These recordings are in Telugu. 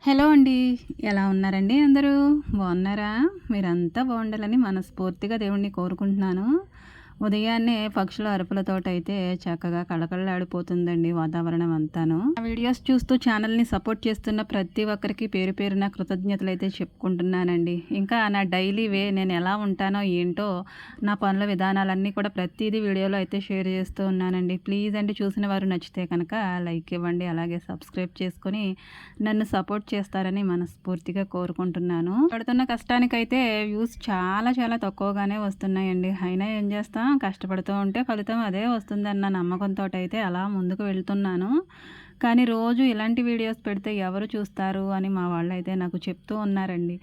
హలో అండి. ఎలా ఉన్నారండి అందరూ? బాగున్నారా? మీరంతా బాగుండాలని మనస్ఫూర్తిగా దేవుడిని కోరుకుంటున్నాను. ఉదయాన్నే పక్షుల అరుపులతోటైతే చక్కగా కళకళలాడిపోతుందండి వాతావరణం అంతాను. ఆ వీడియోస్ చూస్తూ ఛానల్‌ని సపోర్ట్ చేస్తున్న ప్రతి ఒక్కరికి పేరు పేరున కృతజ్ఞతలైతే చెప్పుకుంటున్నానండి. ఇంకా నా డైలీ నేను ఎలా ఉంటానో ఏంటో నా పనుల విధానాలన్నీ కూడా ప్రతీదీ వీడియోలో అయితే షేర్ చేస్తూ ఉన్నానండి. ప్లీజ్ అండి, చూసిన వారు నచ్చితే కనుక లైక్ ఇవ్వండి. అలాగే సబ్స్క్రైబ్ చేసుకొని నన్ను సపోర్ట్ చేస్తారని మనస్ఫూర్తిగా కోరుకుంటున్నాను. పడుతున్న కష్టానికైతే వ్యూస్ చాలా చాలా తక్కువగానే వస్తున్నాయండి. అయినా ఏం చేస్తాం, కష్టపడుతూ ఉంటే ఫలితం అదే వస్తుందన్న నమ్మకంతోటైతే అలా ముందుకు వెళ్తున్నాను. కానీ రోజు ఇలాంటి వీడియోస్ పెడితే ఎవరు చూస్తారు అని మా వాళ్ళైతే నాకు చెప్తూ ఉన్నారండి.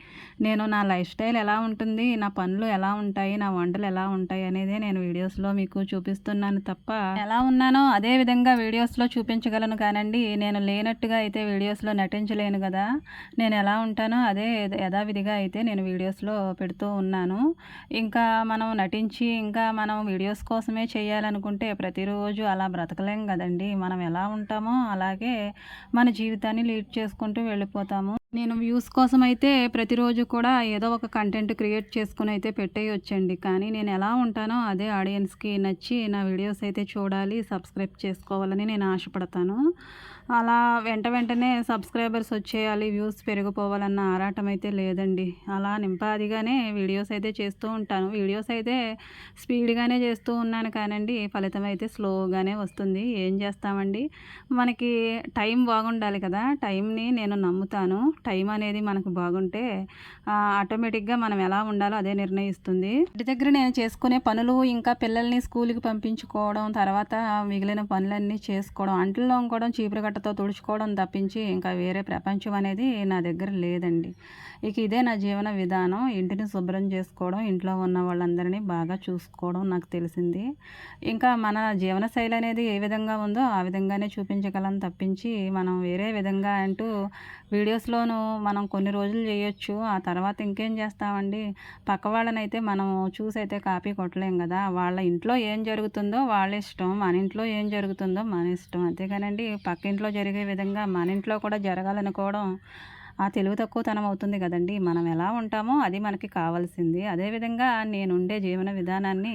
నేను నా లైఫ్ స్టైల్ ఎలా ఉంటుంది, నా పనులు ఎలా ఉంటాయి, నా వంటలు ఎలా ఉంటాయి అనేదే నేను వీడియోస్‌లో మీకు చూపిస్తున్నాను తప్ప, ఎలా ఉన్నానో అదే విధంగా వీడియోస్‌లో చూపించగలను కానండి, నేను లేనట్టుగా అయితే వీడియోస్‌లో నటించలేను గదా! నేను ఎలా ఉంటానో అదే యథావిధిగా అయితే నేను వీడియోస్‌లో పెడుతూ ఉన్నాను. ఇంకా మనం నటించి, ఇంకా మనం వీడియోస్ కోసమే చేయాలనుకుంటే ప్రతిరోజు అలా బ్రతకలేం గదండీ! మనం ఎలా ఉంటామో అలాగే మన జీవితాన్ని లీడ్ చేసుకుంటూ వెళ్ళిపోతాము. నేను వ్యూస్ కోసమైతే ప్రతిరోజు కూడా ఏదో ఒక కంటెంట్ క్రియేట్ చేసుకొని అయితే పెట్టేయొచ్చండి. కానీ నేను ఎలా ఉంటానో అదే ఆడియన్స్‌కి నచ్చి నా వీడియోస్ అయితే చూడాలి, సబ్స్క్రైబ్ చేసుకోవాలని నేను ఆశపడతాను. అలా వెంటనే సబ్స్క్రైబర్స్ వచ్చేయాలి, వ్యూస్ పెరిగిపోవాలన్న ఆరాటం అయితే లేదండి. అలా నింపాదిగానే వీడియోస్ అయితే చేస్తూ ఉంటాను. వీడియోస్ అయితే స్పీడ్‌గానే చేస్తూ ఉన్నాను కానండి, ఫలితం అయితే స్లోగానే వస్తుంది. ఏం చేస్తామండి, మనకి టైం బాగుండాలి కదా! టైంని నేను నమ్ముతాను. టైం అనేది మనకు బాగుంటే ఆటోమేటిక్‌గా మనం ఎలా ఉండాలో అదే నిర్ణయిస్తుంది. ఇంటి దగ్గర నేను చేసుకునే పనులు, ఇంకా పిల్లల్ని స్కూల్‌కి పంపించుకోవడం, తర్వాత మిగిలిన పనులన్నీ చేసుకోవడం, అంట్లు తోముకోవడం, చీపురు కట్టతో తుడుచుకోవడం తప్పించి ఇంకా వేరే ప్రపంచం అనేది నా దగ్గర లేదండి. ఇక ఇదే నా జీవన విధానం. ఇంటిని శుభ్రం చేసుకోవడం, ఇంట్లో ఉన్న వాళ్ళందరినీ బాగా చూసుకోవడం నాకు తెలిసింది. ఇంకా మన జీవనశైలి అనేది ఏ విధంగా ఉందో ఆ విధంగానే చూపించగలం తప్పించి, మనం వేరే విధంగా అంటూ వీడియోస్‌లోనూ మనం కొన్ని రోజులు చేయొచ్చు. ఆ తర్వాత ఇంకేం చేస్తామండి, పక్క వాళ్ళనైతే మనం చూసైతే కాపీ కొట్టలేం గదా! వాళ్ళ ఇంట్లో ఏం జరుగుతుందో వాళ్ళ ఇష్టం. మన ఇంట్లో ఏం జరుగుతుందో మన ఇష్టం. అంతేగానండి, పక్కింట్లో జరిగే విధంగా మన ఇంట్లో కూడా జరగాలనుకోవడం ఆ తెలివి తక్కువతనం అవుతుంది గదండీ! మనం ఎలా ఉంటామో అది మనకి కావాల్సింది. అదేవిధంగా నేనుండే జీవన విధానాన్ని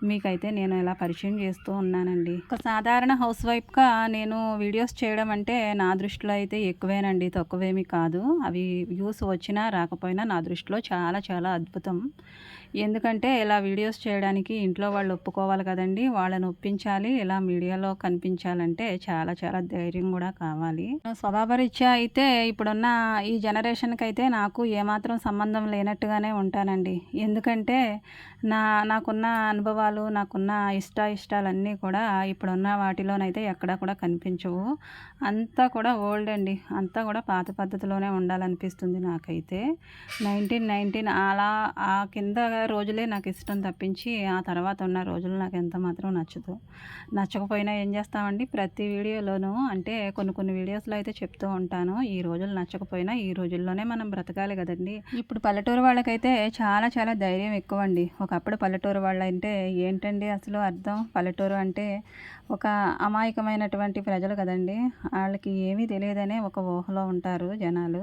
మీకైతే నేను ఇలా పరిచయం చేస్తూ ఉన్నానండి. ఒక సాధారణ హౌస్ వైఫ్‌గా నేను వీడియోస్ చేయడం అంటే నా దృష్టిలో అయితే ఎక్కువేనండి, తక్కువేమీ కాదు. అవి వ్యూస్ వచ్చినా రాకపోయినా నా దృష్టిలో చాలా చాలా అద్భుతం. ఎందుకంటే ఇలా వీడియోస్ చేయడానికి ఇంట్లో వాళ్ళు ఒప్పుకోవాలి కదండీ! వాళ్ళని ఒప్పించాలి. ఇలా మీడియాలో కనిపించాలంటే చాలా చాలా ధైర్యం గూడా కావాలి. నా స్వభావరీత్యా అయితే ఇప్పుడున్న ఈ జనరేషన్‌కైతే నాకు ఏమాత్రం సంబంధం లేనట్టుగానే ఉంటానండి. ఎందుకంటే నాకున్న అనుభవాలు, నాకున్న ఇష్టాయిష్టాలన్నీ కూడా ఇప్పుడున్న వాటిలోనైతే ఎక్కడా కూడా కనిపించవు. అంతా కూడా ఓల్డ్ అండి. అంతా కూడా పాత పద్ధతిలోనే ఉండాలనిపిస్తుంది నాకైతే. 1919 అలా ఆ కింద రోజులే నాకిష్టం తప్పించి, ఆ తర్వాత ఉన్న రోజులు నాకెంత మాత్రం నచ్చదు. నచ్చకపోయినా ఏం చేస్తామండి, ప్రతి వీడియోలోనూ అంటే కొన్ని వీడియోస్‌లో అయితే చెప్తూ ఉంటాను. ఈ రోజులు నచ్చకపోయినా ఈ రోజుల్లోనే మనం బ్రతకాలి గదండీ! ఇప్పుడు పల్లెటూరు వాళ్ళకైతే చాలా చాలా ధైర్యం ఎక్కువండి. ఒకప్పుడు పల్లెటూరు వాళ్ళంటే ఏంటండి అసలు అర్థం? పల్లెటూరు అంటే ఒక అమాయకమైనటువంటి ప్రజలు కదండీ! ఆళ్ళకి ఏమీ తెలియదనే ఒక ఊహలో ఉంటారు జనాలు.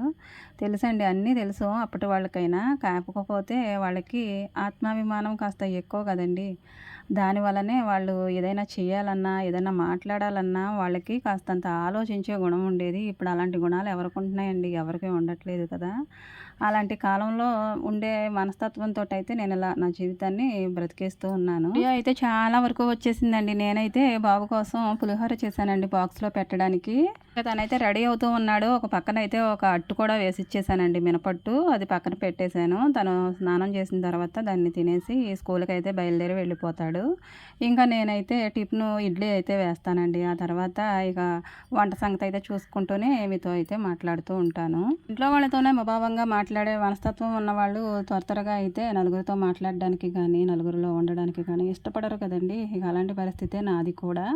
తెలుసండి, అన్నీ తెలుసు అప్పటి వాళ్ళకైనా. కాకపోతే వాళ్ళకి ఆత్మాభిమానం కాస్త ఎక్కువ కదండీ! దానివల్లనే వాళ్ళు ఏదైనా చేయాలన్నా, ఏదైనా మాట్లాడాలన్నా వాళ్ళకి కాస్తంత ఆలోచించే గుణం ఉండేది. ఇప్పుడు అలాంటి గుణాలు ఎవరికుంటున్నాయండి? ఎవరికీ ఉండట్లేదు కదా! అలాంటి కాలంలో ఉండే మనస్తత్వంతోటైతే నేను ఇలా నా జీవితాన్ని బ్రతికేస్తూ ఉన్నాను. వీడియో అయితే చాలా వరకు వచ్చేసిందండి. నేనైతే బాబు కోసం పులిహోర చేశానండి బాక్స్‌లో పెట్టడానికి. తనైతే రెడీ అవుతూ ఉన్నాడు. ఒక పక్కనైతే ఒక అట్టు కూడా వేసిచ్చేసానండి, మినపట్టు. అది పక్కన పెట్టేశాను. తను స్నానం చేసిన తర్వాత దాన్ని తినేసి స్కూల్‌కైతే బయలుదేరి వెళ్ళిపోతాడు. ఇంకా నేనైతే టిఫిను ఇడ్లీ అయితే వేస్తానండి. ఆ తర్వాత ఇక వంట సంగతి అయితే చూసుకుంటూనే మీతో అయితే మాట్లాడుతూ ఉంటాను. ఇంట్లో వాళ్ళతోనే ముభావంగా మాట్లాడే మనస్తత్వం ఉన్నవాళ్ళు త్వరగా అయితే నలుగురితో మాట్లాడడానికి కానీ, నలుగురిలో ఉండడానికి కానీ ఇష్టపడరు కదండీ! ఇక అలాంటి పరిస్థితే నాది కూడా.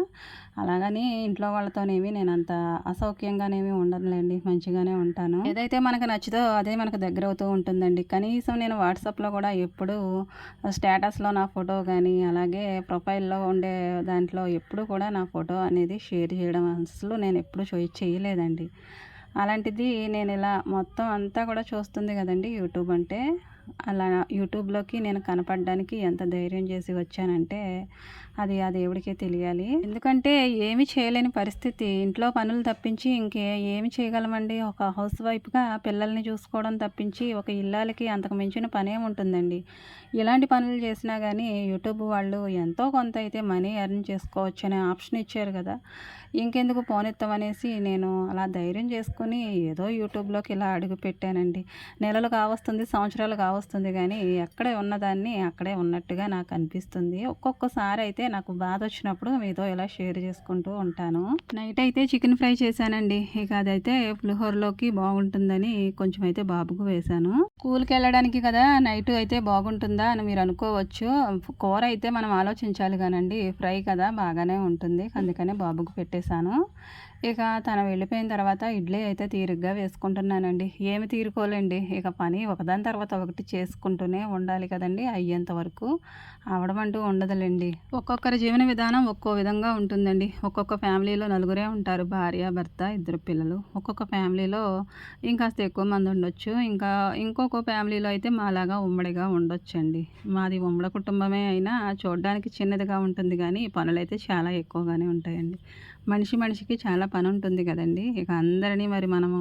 అలాగని ఇంట్లో వాళ్ళతోనేమి నేనంత అసౌక్యంగానేమి ఉండనులేండి. మంచిగానే ఉంటాను. ఏదైతే మనకు నచ్చుతో అదే మనకు దగ్గరవుతూ ఉంటుందండి. కనీసం నేను వాట్సాప్‌లో కూడా ఎప్పుడూ స్టేటస్‌లో నా ఫోటో గానీ, అలాగే ప్రొఫైల్‌లో ఉండే దాంట్లో ఎప్పుడూ కూడా నా ఫోటో అనేది షేర్ చేయడం అసలు నేనెప్పుడు చేయలేదండి. అలాంటిది నేను ఇలా మొత్తం అంతా కూడా చూస్తుంది కదండీ యూట్యూబ్ అంటే. అలా యూట్యూబ్‌లోకి నేను కనపడడానికి ఎంత ధైర్యం చేసి వచ్చానంటే, అది ఆ దేవుడికే తెలియాలి. ఎందుకంటే ఏమి చేయలేని పరిస్థితి. ఇంట్లో పనులు తప్పించి ఏమి చేయగలమండి? ఒక హౌస్ వైఫ్‌గా పిల్లల్ని చూసుకోవడం తప్పించి, ఒక ఇల్లాలికి అంతకు మించిన పనేముంటుందండి? ఇలాంటి పనులు చేసినా గానీ, యూట్యూబ్ వాళ్ళు ఎంతో కొంత అయితే మనీ ఎర్న్ చేసుకోవచ్చనే ఆప్షన్ ఇచ్చారు గదా! ఇంకెందుకు పోనిద్దామనేసి నేను అలా ధైర్యం చేసుకొని ఏదో యూట్యూబ్‌లోకి ఇలా అడుగుపెట్టానండి. నెలలు కావస్తుంది, సంవత్సరాలు కావస్తుంది గానీ, ఎక్కడే ఉన్నదాన్ని అక్కడే ఉన్నట్టుగా నాకనిపిస్తుంది. ఒక్కొక్కసారి అయితే నాకు బాధొచ్చినప్పుడు మీతో ఇలా షేర్ చేసుకుంటూ ఉంటాను. నైట్ అయితే చికెన్ ఫ్రై చేశానండి. ఇక అదైతే పులిహోరలోకి బాగుంటుందని కొంచెం అయితే బాబుకు వేశాను. స్కూల్‌కెళ్ళడానికి కదా నైట్ అయితే బాగుంటుందా అని మీరు అనుకోవచ్చు. కూర అయితే మనం ఆలోచించాలి గానండి. ఫ్రై కదా బాగానే ఉంటుంది. అందుకనే బాబుకు పెట్టేశాను. ఇక తను వెళ్ళిపోయిన తర్వాత ఇడ్లీ అయితే తీరిగ్గా వేసుకుంటున్నానండి. ఏమి తీరుకోలేండి. ఇక పని ఒకదాని తర్వాత ఒకటి చేసుకుంటూనే ఉండాలి కదండీ! అయ్యేంత వరకు. అవ్వడమంటూ ఉండదులెండి. ఒక్కొక్కరి జీవన విధానం ఒక్కో విధంగా ఉంటుందండి. ఒక్కొక్క ఫ్యామిలీలో నలుగురే ఉంటారు. భార్య, భర్త, ఇద్దరు పిల్లలు. ఒక్కొక్క ఫ్యామిలీలో ఇంకాస్త ఎక్కువ మంది ఉండొచ్చు. ఇంకా ఇంకొక ఫ్యామిలీలో అయితే మాలాగా ఉమ్మడిగా ఉండొచ్చండి. మాది ఉమ్మడి కుటుంబమే అయినా చూడడానికి చిన్నదిగా ఉంటుంది గానీ, పనులైతే చాలా ఎక్కువగానే ఉంటాయండి. మనిషికి చాలా పనుంటుంది గదండీ! ఇక అందరిని మరి మనము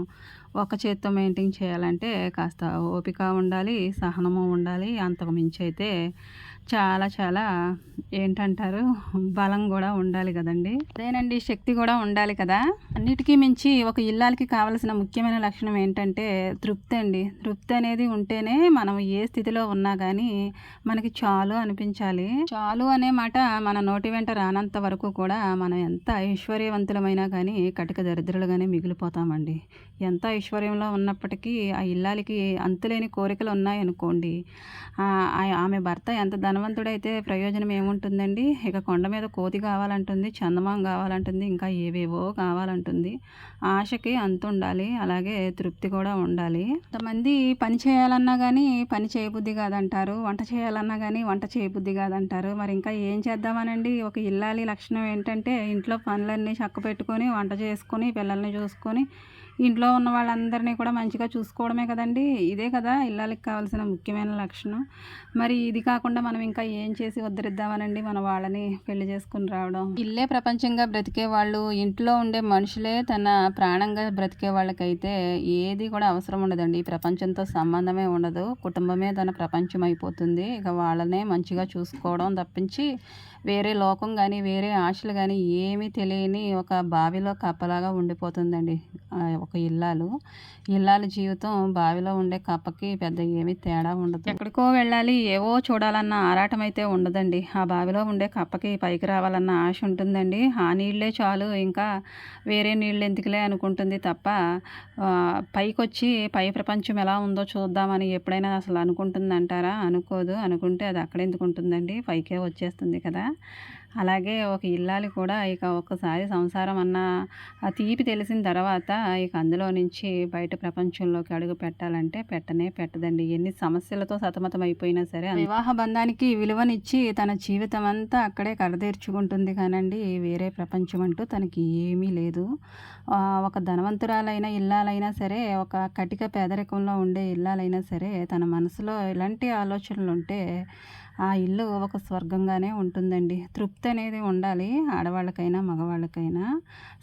ఒక చేత్తో మెయింటైన్ చేయాలంటే కాస్త ఓపిక ఉండాలి, సహనము ఉండాలి. అంతకు మించయితే చాలా చాలా ఏంటంటారు బలం గూడా ఉండాలి గదండీ! అదేనండి శక్తి గూడా ఉండాలి కదా! అన్నిటికి మించి ఒక ఇల్లాలికి కావాల్సిన ముఖ్యమైన లక్షణం ఏంటంటే తృప్తి అండి. తృప్తి అనేది ఉంటేనే మనం ఏ స్థితిలో ఉన్నా గానీ మనకి చాలు అనిపించాలి. చాలు అనే మాట మన నోటి వెంట రానంత వరకు కూడా మనం ఎంత ఐశ్వర్యవంతులమైనా గానీ కటిక దరిద్రులుగానే మిగిలిపోతామండి. ఎంత ఐశ్వర్యంలో ఉన్నప్పటికీ ఆ ఇల్లాలికి అంతులేని కోరికలు ఉన్నాయనుకోండి, ఆమె భర్త ఎంత ధనవంతుడైతే ప్రయోజనం ఏముంటుందండి? ఇక కొండ మీద కోతి కావాలంటుంది, చందమామ కావాలంటుంది, ఇంకా ఏవేవో కావాలంటుంది. ఆశకి అంతుండాలి. అలాగే తృప్తి కూడా ఉండాలి. కొంతమంది పని చేయాలన్నా గానీ పని చేయబుద్ధి కాదంటారు. వంట చేయాలన్నా గానీ వంట చేయబుద్ధి కాదంటారు. మరి ఇంకా ఏం చేద్దామనండి? ఒక ఇల్లాలి లక్షణం ఏంటంటే ఇంట్లో పనులన్నీ చక్కబెట్టుకొని, వంట చేసుకొని, పిల్లల్ని చూసుకొని, ఇంట్లో ఉన్న వాళ్ళందరినీ కూడా మంచిగా చూసుకోవడమే కదండీ! ఇదే కదా ఇల్లాలికి కావాల్సిన ముఖ్యమైన లక్షణం. మరి ఇది కాకుండా మనం ఇంకా ఏం చేసి ఉద్ధరిద్దామనండి మన వాళ్ళని పెళ్లి చేసుకొని రావడం. ఇల్లే ప్రపంచంగా బ్రతికే వాళ్ళు, ఇంట్లో ఉండే మనుషులే తన ప్రాణంగా బ్రతికే వాళ్ళకైతే ఏది కూడా అవసరం ఉండదండి. ఈ ప్రపంచంతో సంబంధమే ఉండదు. కుటుంబమే తన ప్రపంచం అయిపోతుంది. ఇక వాళ్ళనే మంచిగా చూసుకోవడం తప్పించి వేరే లోకం గానీ, వేరే ఆశలు గానీ ఏమీ తెలియని ఒక బావిలో కప్పలాగా ఉండిపోతుందండి ఒక ఇల్లాలు. ఇల్లాలి జీవితం బావిలో ఉండే కప్పకి పెద్ద ఏమీ తేడా ఉండదు. ఎక్కడికో వెళ్ళాలి, ఏవో చూడాలన్న ఆరాటం అయితే ఉండదండి. ఆ బావిలో ఉండే కప్పకి పైకి రావాలన్న ఆశ ఉంటుందండి. ఆ నీళ్ళే చాలు, ఇంకా వేరే నీళ్ళు ఎందుకులే అనుకుంటుంది తప్ప పైకొచ్చి పై ప్రపంచం ఎలా ఉందో చూద్దామని ఎప్పుడైనా అసలు అనుకుంటుందంటారా? అనుకోదు. అనుకుంటే అది అక్కడెందుకు ఉంటుందండి? పైకే వచ్చేస్తుంది కదా! అలాగే ఒక ఇల్లాలి కూడా ఇక ఒక్కసారి సంసారం అన్న ఆ తీపి తెలిసిన తర్వాత ఇక అందులో నుంచి బయట ప్రపంచంలోకి అడుగు పెట్టాలంటే పెట్టనే పెట్టదండి. ఎన్ని సమస్యలతో సతమతం అయిపోయినా సరే వివాహ బంధానికి విలువనిచ్చి తన జీవితం అంతా అక్కడే కడతీర్చుకుంటుంది కానండి వేరే ప్రపంచం అంటూ తనకి ఏమీ లేదు. ఒక ధనవంతురాలైన ఇల్లాలైనా సరే, ఒక కటిక పేదరికంలో ఉండే ఇల్లాలైనా సరే తన మనసులో ఎలాంటి ఆలోచనలుంటే ఆ ఇల్లు ఒక స్వర్గంగానే ఉంటుందండి. తృప్తి అనేది ఉండాలి ఆడవాళ్ళకైనా, మగవాళ్ళకైనా.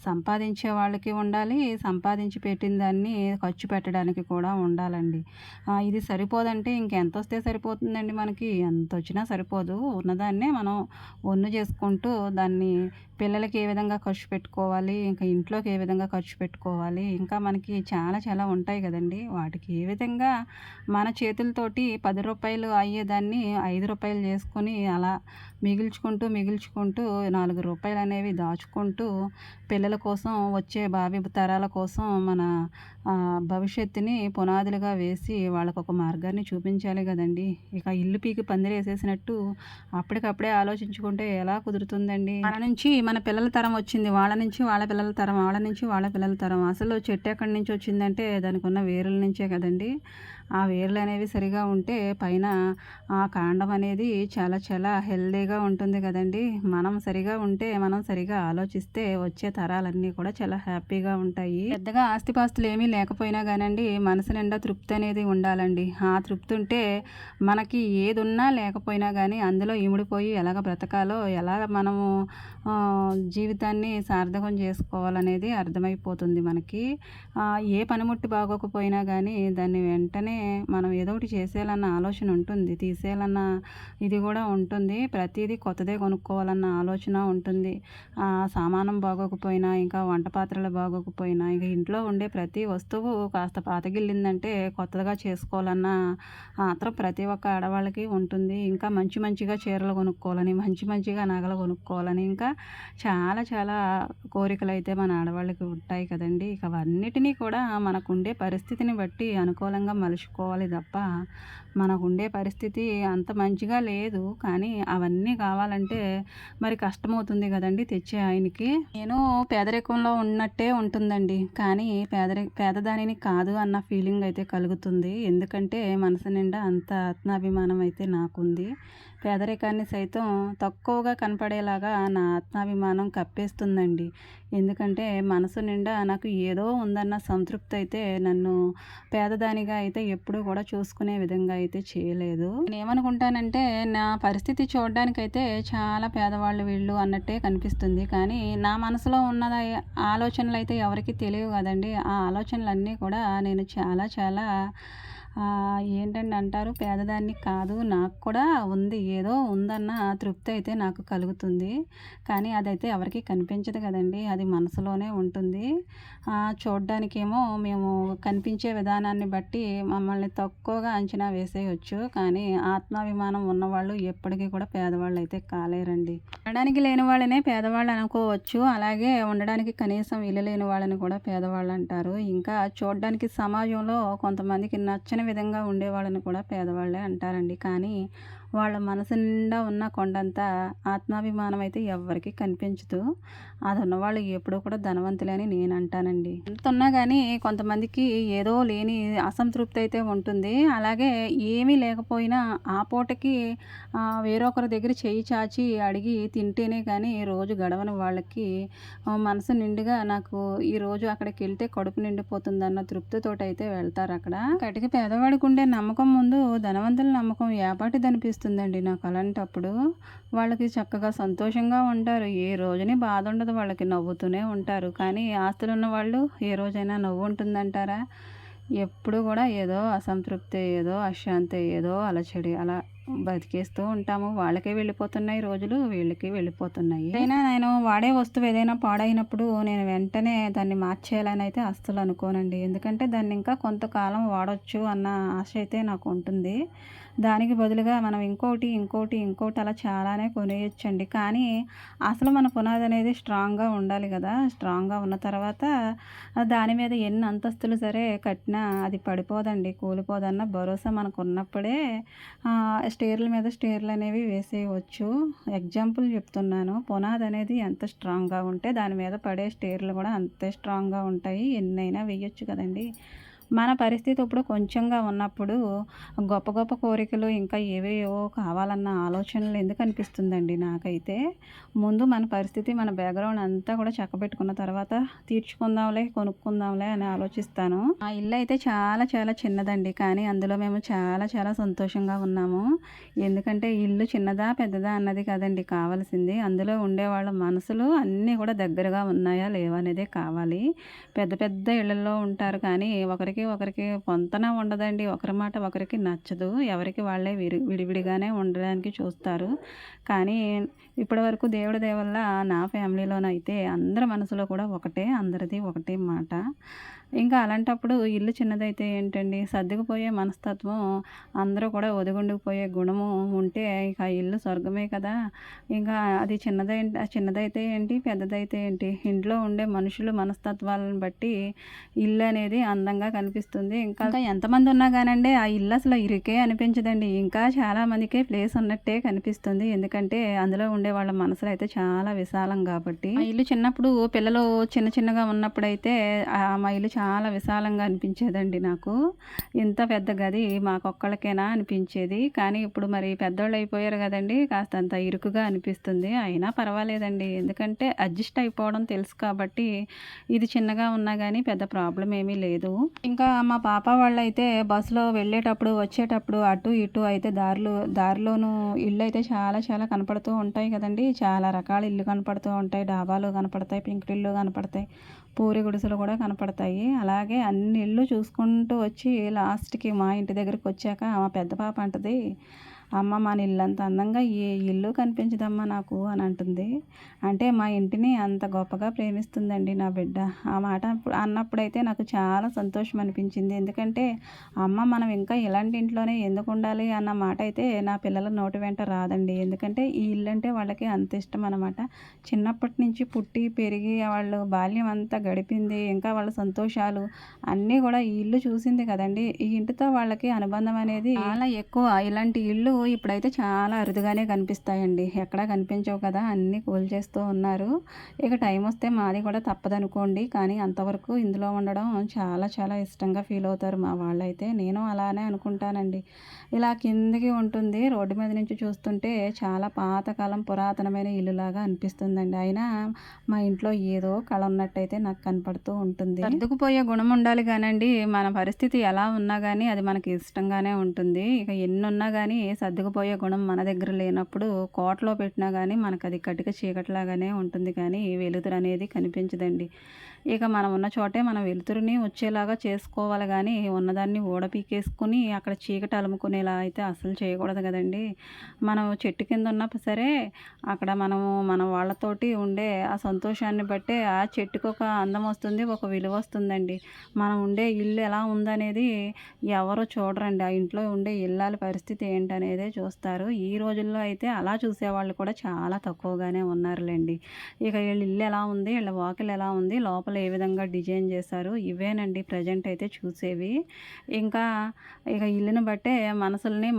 సంపాదించే వాళ్ళకి ఉండాలి, సంపాదించి పెట్టిన దాన్ని ఖర్చు పెట్టడానికి కూడా ఉండాలండి. ఇది సరిపోదంటే ఇంకెంతొస్తే సరిపోతుందండి మనకి? ఎంతొచ్చినా సరిపోదు. ఉన్నదాన్నే మనం ఒన్ను చేసుకుంటూ దాన్ని పిల్లలకి ఏ విధంగా ఖర్చు పెట్టుకోవాలి, ఇంకా ఇంట్లోకి ఏ విధంగా ఖర్చు పెట్టుకోవాలి, ఇంకా మనకి చాలా చాలా ఉంటాయి కదండీ! వాటికి ఏ విధంగా మన చేతులతోటి రూ. 10 అయ్యేదాన్ని రూ. 5 చేసుకొని అలా మిగుల్చుకుంటూ రూ. 4 అనేవి దాచుకుంటూ పిల్లల కోసం, వచ్చే భావి తరాల కోసం మన భవిష్యత్తుని పునాదులుగా వేసి వాళ్ళకొక మార్గాన్ని చూపించాలి గదండీ! ఇక ఇల్లు పీకి పందిరేసేసినట్టు అప్పటికప్పుడే ఆలోచించుకుంటే ఎలా కుదురుతుందండి? మన నుంచి మన పిల్లల తరం వచ్చింది. వాళ్ళ నుంచి వాళ్ళ పిల్లల తరం, వాళ్ళ నుంచి వాళ్ళ పిల్లల తరం. అసలు చెట్టు ఎక్కడి నుంచి వచ్చిందంటే దానికున్న వేరుల నుంచే కదండీ! ఆ వేర్లు అనేవి సరిగా ఉంటే పైన ఆ కాండం అనేది చాలా చాలా హెల్తీగా ఉంటుంది కదండీ. మనం సరిగా ఉంటే, మనం సరిగా ఆలోచిస్తే వచ్చే తరాలన్నీ కూడా చాలా హ్యాపీగా ఉంటాయి. పెద్దగా ఆస్తిపాస్తులు ఏమీ లేకపోయినా కానండి, మనసు నిండా తృప్తి అనేది ఉండాలండి. ఆ తృప్తి ఉంటే మనకి ఏదున్నా లేకపోయినా కానీ అందులో ఇమిడిపోయి ఎలాగ బ్రతకాలో, ఎలా మనము జీవితాన్ని సార్థకం చేసుకోవాలనేది అర్థమైపోతుంది మనకి. ఏ పనిముట్టు బాగోకపోయినా కానీ దాన్ని వెంటనే మనం ఏదో ఒకటి చేసేయాలన్న ఆలోచన ఉంటుంది. తీసేయాలన్న ఇది కూడా ఉంటుంది. ప్రతీదీ కొత్తదే కొనుక్కోవాలన్న ఆలోచన ఉంటుంది. సామానం బాగోకపోయినా, ఇంకా వంట పాత్రలు బాగోకపోయినా, ఇంక ఇంట్లో ఉండే ప్రతి వస్తువు కాస్త పాతగిల్లిందంటే కొత్తగా చేసుకోవాలన్న ఆత్రం ప్రతి ఒక్క ఆడవాళ్ళకి ఉంటుంది. ఇంకా మంచి మంచిగా చీరలు కొనుక్కోవాలని, మంచి మంచిగా నగలు కొనుక్కోవాలని, ఇంకా చాలా చాలా కోరికలైతే మన ఆడవాళ్ళకి ఉంటాయి కదండీ. ఇక అవన్నిటినీ కూడా మనకుండే పరిస్థితిని బట్టి అనుకూలంగా మలుచుకోవాలి తప్ప, మనకుండే పరిస్థితి అంత మంచిగా లేదు. కానీ అవన్నీ కావాలంటే మరి కష్టమవుతుంది కదండీ తెచ్చే ఆయనకి. నేను పేదరికంలో ఉన్నట్టే ఉంటుందండి. కానీ పేదదానిని కాదు అన్న ఫీలింగ్ అయితే కలుగుతుంది. ఎందుకంటే మనసు నిండా అంత ఆత్మాభిమానం అయితే నాకుంది. పేదరికాన్ని సైతం తక్కువగా కనపడేలాగా నా ఆత్మాభిమానం కప్పేస్తుందండి. ఎందుకంటే మనసు నిండా నాకు ఏదో ఉందన్న సంతృప్తి అయితే నన్ను పేదదానిగా అయితే ఎప్పుడూ కూడా చూసుకునే విధంగా అయితే చేయలేదు. నేనేమనుకుంటానంటే నా పరిస్థితి చూడడానికైతే చాలా పేదవాళ్ళు వీళ్ళు అన్నట్టే కనిపిస్తుంది. కానీ నా మనసులో ఉన్న ఆలోచనలు అయితే ఎవరికీ తెలియవు కదండీ. ఆ ఆలోచనలన్నీ కూడా నేను చాలా చాలా ఏంటండి అంటారు, పేదదాన్ని కాదు, నాకు కూడా ఉంది, ఏదో ఉందన్న తృప్తి అయితే నాకు కలుగుతుంది. కానీ అదైతే ఎవరికీ కనిపించదు కదండీ. అది మనసులోనే ఉంటుంది. చూడ్డానికేమో మేము కనిపించే విధానాన్ని బట్టి మమ్మల్ని తక్కువగా అంచనా వేసేయొచ్చు. కానీ ఆత్మాభిమానం ఉన్నవాళ్ళు ఎప్పటికీ కూడా పేదవాళ్ళు అయితే కాలేరండి. ఉండడానికి లేని వాళ్ళనే పేదవాళ్ళు అనుకోవచ్చు. అలాగే ఉండడానికి కనీసం ఇల్లు లేని వాళ్ళని కూడా పేదవాళ్ళు అంటారు. ఇంకా చూడ్డానికి సమాజంలో కొంతమందికి నచ్చని విధంగా ఉండేవాళ్ళని కూడా పేదవాళ్ళే అంటారండి. కానీ వాళ్ళ మనసు నిండా ఉన్న కొండంత ఆత్మాభిమానం అయితే ఎవ్వరికీ కనిపించదు. అది ఉన్నవాళ్ళు ఎప్పుడూ కూడా ధనవంతులే అని నేను అంటానండి. ఎంత ఉన్నా కానీ కొంతమందికి ఏదో లేని అసంతృప్తి అయితే ఉంటుంది. అలాగే ఏమీ లేకపోయినా ఆ పూటకి వేరొకరి దగ్గర చేయి చాచి అడిగి తింటేనే కానీ రోజు గడవని వాళ్ళకి మనసు నిండుగా నాకు ఈరోజు అక్కడికి వెళ్తే కడుపు నిండిపోతుందన్న తృప్తితోటి అయితే వెళ్తారు అక్కడ. కటికి పేదవాడికి ఉండే నమ్మకం ముందు ధనవంతుల నమ్మకం ఏపాటిది అనిపిస్తుందండి నాకు. అలాంటప్పుడు వాళ్ళకి చక్కగా సంతోషంగా ఉంటారు. ఏ రోజుని బాధ ఉండదు వాళ్ళకి, నవ్వుతూనే ఉంటారు. కానీ ఆస్తులు ఉన్న వాళ్ళు ఏ రోజైనా నవ్వు ఉంటుందంటారా? ఎప్పుడు కూడా ఏదో అసంతృప్తి, ఏదో అశాంతి, ఏదో అలచడి అలా బతికేస్తూ ఉంటాము. వాళ్ళకే వెళ్ళిపోతున్నాయి రోజులు, వీళ్ళకి వెళ్ళిపోతున్నాయి. అయినా నేను వాడే వస్తువు ఏదైనా పాడైనప్పుడు నేను వెంటనే దాన్ని మార్చేయాలని అయితే అస్సలు అనుకోనండి. ఎందుకంటే దాన్ని ఇంకా కొంతకాలం వాడొచ్చు అన్న ఆశ అయితే నాకు ఉంటుంది. దానికి బదులుగా మనం ఇంకోటి అలా చాలానే కొనేయొచ్చండి. కానీ అసలు మన పునాది అనేది స్ట్రాంగ్గా ఉండాలి కదా. స్ట్రాంగ్గా ఉన్న తర్వాత దాని మీద ఎన్ని అంతస్తులు సరే కట్టినా అది పడిపోదండి, కూలిపోదన్న భరోసా మనకు ఉన్నప్పుడే స్టేర్ల మీద స్టేర్లు అనేవి వేసేయవచ్చు. ఎగ్జాంపుల్ చెప్తున్నాను. పునాది అనేది ఎంత స్ట్రాంగ్గా ఉంటే దాని మీద పడే స్టేర్లు కూడా అంతే స్ట్రాంగ్గా ఉంటాయి. ఎన్నైనా వేయొచ్చు కదండి. మన పరిస్థితి ఇప్పుడు కొంచెంగా ఉన్నప్పుడు గొప్ప గొప్ప కోరికలు ఇంకా ఏవేవో కావాలన్న ఆలోచనలు ఎందుకు అనిపిస్తుందండి నాకైతే. ముందు మన పరిస్థితి, మన బ్యాక్గ్రౌండ్ అంతా కూడా చక్కబెట్టుకున్న తర్వాత తీర్చుకుందాంలే, కొనుక్కుందాంలే అని ఆలోచిస్తాను. ఆ ఇల్లు అయితే చాలా చాలా చిన్నదండి. కానీ అందులో మేము చాలా చాలా సంతోషంగా ఉన్నాము. ఎందుకంటే ఇల్లు చిన్నదా పెద్దదా అన్నది కదండి కావాల్సింది. అందులో ఉండేవాళ్ళ మనసులు అన్నీ కూడా దగ్గరగా ఉన్నాయా లేవా అనేదే కావాలి. పెద్ద పెద్ద ఇళ్ళల్లో ఉంటారు కానీ ఒకరికి పొంతన ఉండదండి. ఒకరి మాట ఒకరికి నచ్చదు. ఎవరికి వాళ్ళే విడివిడిగానే ఉండడానికి చూస్తారు. కానీ ఇప్పటివరకు దేవుడి దయ వల్ల నా ఫ్యామిలీలోనైతే అందరి మనసులో కూడా ఒకటే, అందరిది ఒకటే మాట. ఇంకా అలాంటప్పుడు ఇల్లు చిన్నదైతే ఏంటండి, సర్దుకుపోయే మనస్తత్వం, అందరూ కూడా ఒదిగుండుకుపోయే గుణము ఉంటే ఇక ఆ ఇల్లు స్వర్గమే కదా. ఇంకా అది చిన్నదైతే ఏంటి, పెద్దదైతే ఏంటి, ఇంట్లో ఉండే మనుషులు మనస్తత్వాలను బట్టి ఇల్లు అనేది అందంగా కనిపిస్తుంది. ఇంకా ఎంతమంది ఉన్నా కానండి ఆ ఇల్లు అసలు ఇరుకే అనిపించదండి. ఇంకా చాలామందికే ప్లేస్ ఉన్నట్టే కనిపిస్తుంది. ఎందుకంటే అందులో ఉండే వాళ్ళ మనసులు అయితే చాలా విశాలం కాబట్టి. ఆ ఇల్లు చిన్నప్పుడు పిల్లలు చిన్నగా ఉన్నప్పుడైతే మా ఇల్లు చాలా విశాలంగా అనిపించేదండి నాకు. ఇంత పెద్ద గది మాకొక్కళ్ళకేనా అనిపించేది. కానీ ఇప్పుడు మరి పెద్దోళ్ళు అయిపోయారు కదండీ! కాస్తంత ఇరుకుగా అనిపిస్తుంది. అయినా పర్వాలేదండి. ఎందుకంటే అడ్జస్ట్ అయిపోవడం తెలుసు కాబట్టి ఇది చిన్నగా ఉన్నా గానీ పెద్ద ప్రాబ్లమ్ ఏమీ లేదు. ఇంకా మా పాప వాళ్ళైతే బస్సులో వెళ్ళేటప్పుడు, వచ్చేటప్పుడు అటు ఇటు అయితే దారిలోనూ ఇళ్ళైతే చాలా చాలా కనపడుతూ ఉంటాయి కదండీ! చాలా రకాల ఇల్లు కనపడుతూ ఉంటాయి. డాబాలు కనపడతాయి, పెంకుటిల్లు కనపడతాయి, పూరి గుడిసెలు కూడా కనపడతాయి. అలాగే అన్ని ఇళ్ళు చూసుకుంటూ వచ్చి లాస్ట్‌కి మా ఇంటి దగ్గరకొచ్చాక మా పెద్ద పాప అంటది, "అమ్మ మన ఇల్లంత అందంగా ఏ ఇల్లు కనిపించదమ్మా నాకు" అని అంటుంది. అంటే మా ఇంటిని అంత గొప్పగా ప్రేమిస్తుందండి నా బిడ్డ. ఆ మాట అన్నప్పుడైతే నాకు చాలా సంతోషం అనిపించింది. ఎందుకంటే అమ్మ మనం ఇంకా ఇలాంటి ఇంట్లోనే ఎందుకుండాలి అన్న మాట అయితే నా పిల్లల నోటి వెంట రాదండి. ఎందుకంటే ఈ ఇల్లంటే వాళ్ళకి అంత ఇష్టం అనమాట. చిన్నప్పటి నుంచి పుట్టి, పెరిగి వాళ్ళు బాల్యం అంతా గడిపింది. ఇంకా వాళ్ళ సంతోషాలు అన్నీ కూడా ఈ ఇల్లు చూసింది కదండీ! ఈ ఇంటితో వాళ్ళకి అనుబంధం అనేది చాలా ఎక్కువ. ఇలాంటి ఇల్లు ఇప్పుడైతే చాలా అరుదుగానే కనిపిస్తాయండి. ఎక్కడా కనిపించవు కదా! అన్నీ కూల్చేస్తూ ఉన్నారు. ఇక టైం వస్తే మాది కూడా తప్పదనుకోండి. కానీ అంతవరకు ఇందులో ఉండడం చాలా చాలా ఇష్టంగా ఫీల్ అవుతారు మా వాళ్ళైతే. నేను అలానే అనుకుంటానండి. ఇలా కిందకి ఉంటుంది. రోడ్డు మీద నుంచి చూస్తుంటే చాలా పాతకాలం పురాతనమైన ఇల్లులాగా అనిపిస్తుందండి. అయినా మా ఇంట్లో ఏదో కళ ఉన్నట్టయితే నాకు కనపడుతూ ఉంటుంది. సర్దుకుపోయే గుణం ఉండాలి కానండి, మన పరిస్థితి ఎలా ఉన్నా కానీ అది మనకి ఇష్టంగానే ఉంటుంది. ఇక ఎన్నున్నా కానీ సర్దుకుపోయే గుణం మన దగ్గర లేనప్పుడు కోటలో పెట్టినా కానీ మనకు అది కటిక చీకటిలాగానే ఉంటుంది కానీ వెలుతురు అనేది కనిపించదండి. ఇక మనం ఉన్న చోటే మనం వెలుతురుని వచ్చేలాగా చేసుకోవాలి కానీ ఉన్నదాన్ని ఊడపీకేసుకుని అక్కడ చీకటి అలుముకునేలా అయితే అస్సలు చేయకూడదు కదండి. మనం చెట్టు కింద ఉన్నా సరే అక్కడ మనము మన వాళ్ళతోటి ఉండే ఆ సంతోషాన్ని బట్టే ఆ చెట్టుకు ఒక అందం వస్తుంది, ఒక విలువ వస్తుందండి. మనం ఉండే ఇల్లు ఎలా ఉందనేది ఎవరు చూడరండి. ఆ ఇంట్లో ఉండే ఇల్లాల పరిస్థితి ఏంటనేదే చూస్తారు. ఈ రోజుల్లో అయితే అలా చూసేవాళ్ళు కూడా చాలా తక్కువగానే ఉన్నారులేండి. ఇక వీళ్ళ ఇల్లు ఎలా ఉంది, వీళ్ళ వాకిలు ఎలా ఉంది, లోపల ఏ విధంగా డిజైన్ చేశారు, ఇవేనండి ప్రజెంట్ అయితే చూసేవి. ఇంకా ఇక ఇల్లుని బట్టే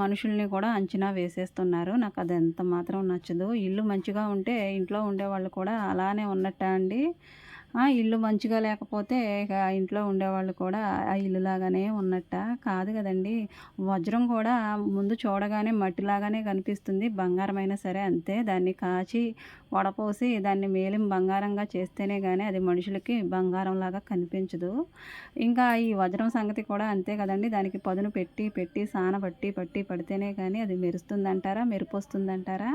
మనుషుల్ని కూడా అంచనా వేసేస్తున్నారు. నాకు అది ఎంత మాత్రం నచ్చదు. ఇల్లు మంచిగా ఉంటే ఇంట్లో ఉండేవాళ్ళు కూడా అలానే ఉన్నట్టా అండి? ఇల్లు మంచిగా లేకపోతే ఇక ఆ ఇంట్లో ఉండేవాళ్ళు కూడా ఆ ఇల్లులాగానే ఉన్నట్టా? కాదు కదండీ! వజ్రం కూడా ముందు చూడగానే మట్టిలాగానే కనిపిస్తుంది. బంగారమైనా సరే అంతే. దాన్ని కాచి, వడపోసి దాన్ని మేలిం బంగారంగా చేస్తేనే గానీ అది మనుషులకి బంగారంలాగా కనిపించదు. ఇంకా ఈ వజ్రం సంగతి కూడా అంతే కదండీ! దానికి పదును పెట్టి, పెట్టి సానబట్టి, పడితేనే కానీ అది మెరుస్తుందంటారా? మెరుపొస్తుందంటారా?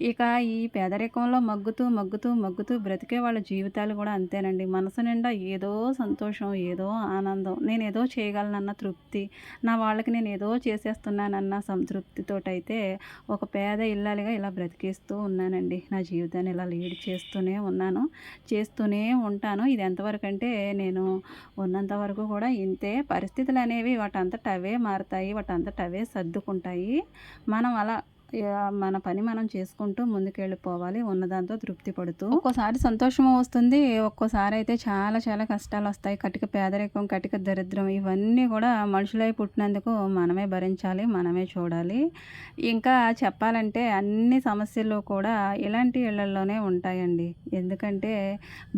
ఇక ఈ పేదరికంలో మగ్గుతూ, మగ్గుతూ, మగ్గుతూ బ్రతికే వాళ్ళ జీవితాలు కూడా అంతేనండి. మనసు నిండా ఏదో సంతోషం, ఏదో ఆనందం, నేనేదో చేయగలనన్న తృప్తి, నా వాళ్ళకి నేనేదో చేసేస్తున్నానన్న సంతృప్తితోటైతే ఒక పేద ఇల్లాలిగా ఇలా బ్రతికేస్తూ ఉన్నానండి. నా జీవితాన్ని ఇలా లీడ్ చేస్తూనే ఉన్నాను. చేస్తూనే ఉంటాను. ఇది ఎంతవరకంటే నేను ఉన్నంత వరకు కూడా ఇంతే. పరిస్థితులనేవి వాటంతట అవే మారతాయి. వాటంతట అవే సర్దుకుంటాయి. మనం అలా మన పని మనం చేసుకుంటూ ముందుకెళ్ళిపోవాలి. ఉన్నదాంతో తృప్తి పడుతూ. ఒక్కోసారి సంతోషం వస్తుంది. ఒక్కోసారి అయితే చాలా చాలా కష్టాలొస్తాయి. కటిక పేదరికం, కటిక దరిద్రం ఇవన్నీ కూడా మనుషులై పుట్టినందుకు మనమే భరించాలి. మనమే చూడాలి. ఇంకా చెప్పాలంటే అన్ని సమస్యలు కూడా ఇలాంటి ఇళ్లల్లోనే ఉంటాయండి. ఎందుకంటే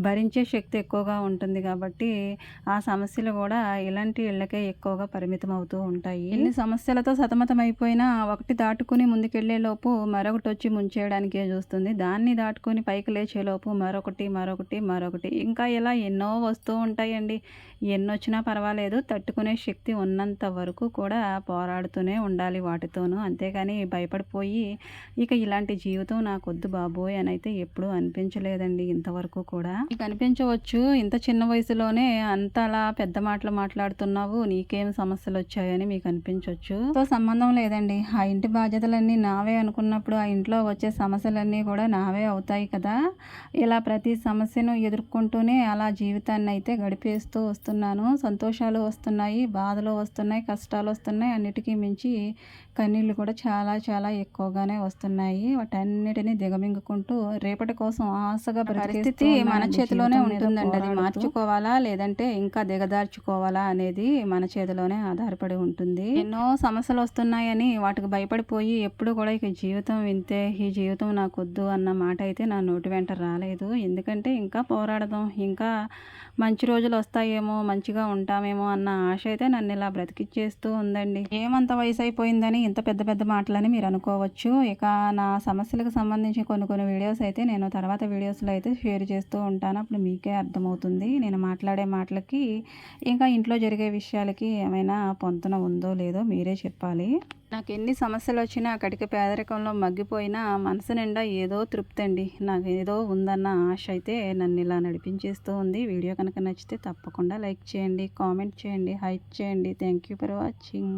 భరించే శక్తి ఎక్కువగా ఉంటుంది కాబట్టి ఆ సమస్యలు కూడా ఇలాంటి ఇళ్ళకే ఎక్కువగా పరిమితం అవుతూ ఉంటాయి. ఎన్ని సమస్యలతో సతమతమైపోయినా ఒకటి దాటుకుని ముందుకెళ్ళేలోపు మరొకటి వచ్చి ముంచేయడానికే చూస్తుంది. దాన్ని దాటుకొని పైకి లేచేలోపు మరొకటి ఇంకా ఇలా ఎన్నో వస్తూ ఉంటాయండి. ఎన్నొచ్చినా పర్వాలేదు, తట్టుకునే శక్తి ఉన్నంత వరకు కూడా పోరాడుతూనే ఉండాలి వాటితోనూ. అంతేగాని భయపడిపోయి ఇక ఇలాంటి జీవితం నాకొద్దు బాబోయ్ అని అయితే ఎప్పుడూ అనిపించలేదండి ఇంతవరకు కూడా. నీకు అనిపించవచ్చు ఇంత చిన్న వయసులోనే అంతలా పెద్ద మాటలు మాట్లాడుతున్నావు, నీకేం సమస్యలు వచ్చాయని మీకు అనిపించవచ్చు. తో సంబంధం లేదండి. ఆ ఇంటి బాధ్యతలన్నీ నావే అనుకున్నప్పుడు ఆ ఇంట్లో వచ్చే సమస్యలన్నీ కూడా నావే అవుతాయి కదా! ఇలా ప్రతి సమస్యను ఎదుర్కొంటూనే అలా జీవితాన్ని అయితే గడిపేస్తూ వస్తున్నాను. సంతోషాలు వస్తున్నాయి, బాధలు వస్తున్నాయి, కష్టాలు వస్తున్నాయి. అన్నిటికీ మించి కన్నీళ్ళు కూడా చాలా చాలా ఎక్కువగానే వస్తున్నాయి. వాటన్నిటిని దిగమింగుకుంటూ రేపటి కోసం ఆశగా పరిస్థితి మన చేతిలోనే ఉంటుందండి. అది మార్చుకోవాలా లేదంటే ఇంకా దిగదార్చుకోవాలా అనేది మన చేతిలోనే ఆధారపడి ఉంటుంది. ఎన్నో సమస్యలు వస్తున్నాయని వాటికి భయపడిపోయి ఎప్పుడు కూడా ఇక జీవితం వింతే, ఈ జీవితం నాకొద్దు అన్న మాట అయితే నా నోటి వెంట రాలేదు. ఎందుకంటే ఇంకా పోరాడదాం, ఇంకా మంచి రోజులు వస్తాయేమో, మంచిగా ఉంటామేమో అన్న ఆశ అయితే నన్ను ఇలా బ్రతికిచ్చేస్తూ ఉందండి. ఏమంత వయసు అయిపోయిందని ఇంత పెద్ద పెద్ద మాటలని మీరు అనుకోవచ్చు. ఇక నా సమస్యలకు సంబంధించి కొన్ని కొన్ని వీడియోస్ అయితే నేను తర్వాత వీడియోస్లో అయితే షేర్ చేస్తూ ఉంటాను. అప్పుడు మీకే అర్థమవుతుంది నేను మాట్లాడే మాటలకి ఇంకా ఇంట్లో జరిగే విషయాలకి ఏమైనా పొంతన ఉందో లేదో మీరే చెప్పాలి. నాకు ఎన్ని సమస్యలు వచ్చినా కటిక పేదరికంలో మగ్గిపోయినా మనసు నిండా ఏదో తృప్తి అండి. నాకు ఏదో ఉందన్న ఆశ అయితే నన్ను ఇలా నడిపించేస్తూ ఉంది. వీడియో కనుక నచ్చితే తప్పకుండా లైక్ చేయండి, కామెంట్ చేయండి, హైప్ చేయండి. Thank you for watching.